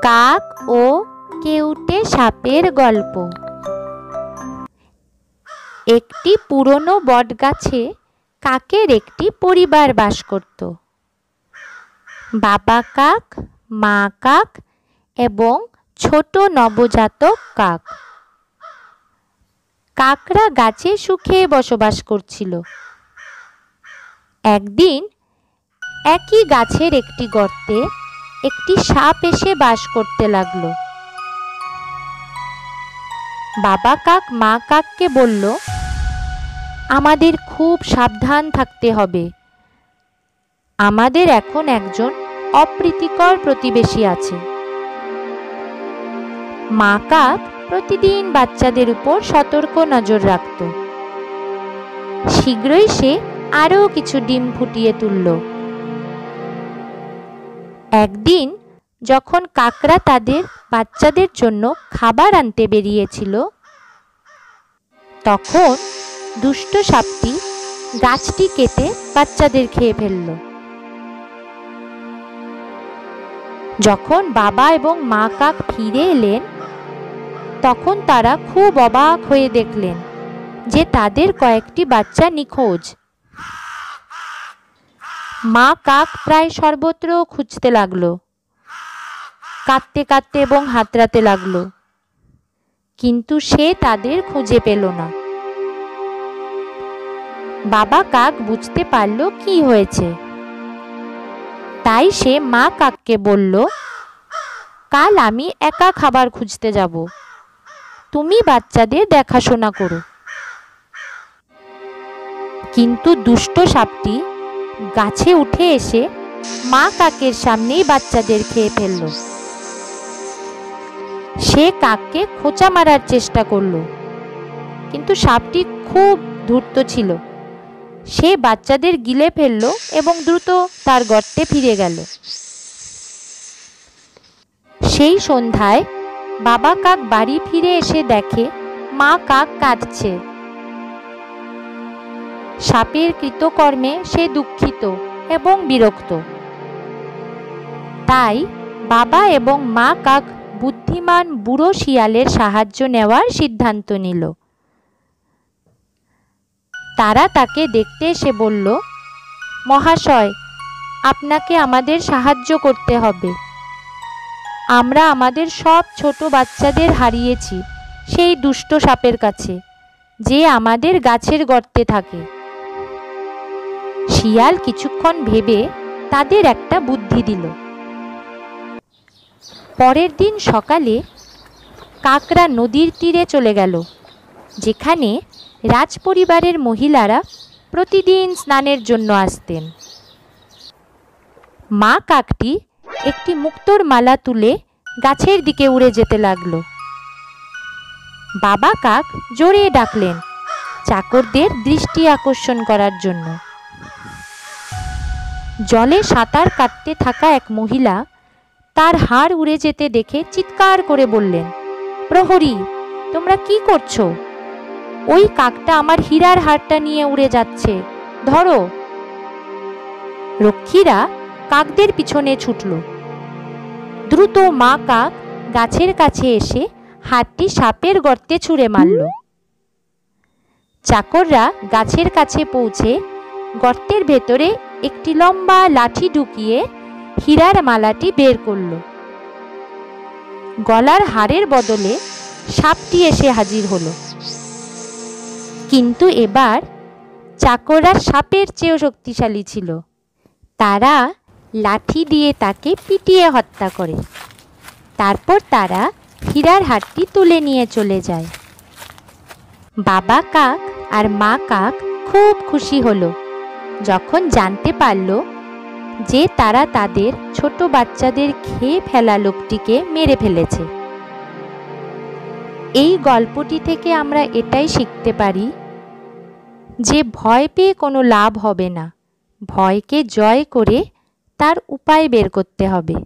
কাক ও কেউটে সাপের গল্প। একটি পুরনো বটগাছে কাকের একটি পরিবার বাস করত। বাবা কাক, মা কাক এবং ছোট নবজাতক কাক। কাকরা গাছে সুখে বসবাস করছিল। একদিন একই গাছের একটি গর্তে একটি সাপ এসে বাস করতে লাগলো। বাবা কাক মা কাককে বলল, আমাদের খুব সাবধান থাকতে হবে। আমাদের এখন একজন অপ্রীতিকর প্রতিবেশী আছে। মা কাক প্রতিদিন বাচ্চাদের উপর সতর্ক নজর রাখত। শীঘ্রই সে আরও কিছু ডিম ফুটিয়ে তুলল। একদিন যখন কাকরা তাদের বাচ্চাদের জন্য খাবার আনতে বেরিয়েছিল, তখন দুষ্ট সাপটি গাছটি কেটে বাচ্চাদের খেয়ে ফেলল। যখন বাবা এবং মা কাক ফিরে এলেন, তখন তারা খুব অবাক হয়ে দেখলেন যে তাদের কয়েকটি বাচ্চা নিখোঁজ। মা কাক প্রায় সর্বত্র খুঁজতে লাগলো, কাঁদতে কাঁদতে এবং হাতড়াতে লাগলো, কিন্তু সে তাদের খুঁজে পেল না। বাবা কাক বুঝতে পারল কি হয়েছে। তাই সে মা কাককে বলল, কাল আমি একা খাবার খুঁজতে যাব, তুমি বাচ্চাদের দেখাশোনা করো। কিন্তু দুষ্ট সাপটি গাছে উঠে এসে মা কাকের সামনেই বাচ্চাদের খেয়ে ফেলল। সে কাককে খোঁচা মারার চেষ্টা করল, কিন্তু সাপটি খুব ধূর্ত ছিল। সে বাচ্চাদের গিলে ফেলল এবং দ্রুত তার গর্তে ফিরে গেল। সেই সন্ধ্যায় বাবা কাক বাড়ি ফিরে এসে দেখে মা কাক কাঁদছে। সাপের কৃতকর্মে সে দুঃখিত এবং বিরক্ত। তাই বাবা এবং মা কাক বুদ্ধিমান বুড়ো শিয়ালের সাহায্য নেওয়ার সিদ্ধান্ত নিল। তারা তাকে দেখতে এসে বলল, মহাশয়, আপনাকে আমাদের সাহায্য করতে হবে। আমরা আমাদের সব ছোট বাচ্চাদের হারিয়েছি সেই দুষ্ট সাপের কাছে, যে আমাদের গাছের গর্তে থাকে। শিয়াল কিছুক্ষণ ভেবে তাদের একটা বুদ্ধি দিল। পরের দিন সকালে কাকরা নদীর তীরে চলে গেল, যেখানে রাজপরিবারের মহিলারা প্রতিদিন স্নানের জন্য আসতেন। মা কাকটি একটি মুক্তোর মালা তুলে গাছের দিকে উড়ে যেতে লাগলো। বাবা কাক জোরে ডাকলেন চাকরদের দৃষ্টি আকর্ষণ করার জন্য। জলে সাঁতার কাটতে থাকা এক মহিলা তার হাড় উড়ে যেতে দেখে চিৎকার করে বললেন, প্রহরী, তোমরা কি করছো? ওই কাকটা আমার হীরার হাড়টা নিয়ে উড়ে যাচ্ছে, ধরো। রক্ষীরা কাকদের পিছনে ছুটল। দ্রুত মা কাক গাছের কাছে এসে হাড়টি সাপের গর্তে ছুঁড়ে মারল। চাকররা গাছের কাছে পৌঁছে গর্তের ভেতরে একটি লম্বা লাঠি ঢুকিয়ে হীরার মালাটি বের করল। গলার হাড়ের বদলে সাপটি এসে হাজির হলো। কিন্তু এবার চাকররা সাপের চেয়েও শক্তিশালী ছিল। তারা লাঠি দিয়ে তাকে পিটিয়ে হত্যা করে। তারপর তারা হীরার হাড়টি তুলে নিয়ে চলে যায়। বাবা কাক আর মা কাক খুব খুশি হলো যখন জানতে পারল যে তারা তাদের ছোট বাচ্চাদের খেয়ে ফেলা লোকটিকে মেরে ফেলেছে। এই গল্পটি থেকে আমরা এটাই শিখতে পারি যে ভয় পেয়ে কোনো লাভ হবে না, ভয়কে জয় করে তার উপায় বের করতে হবে।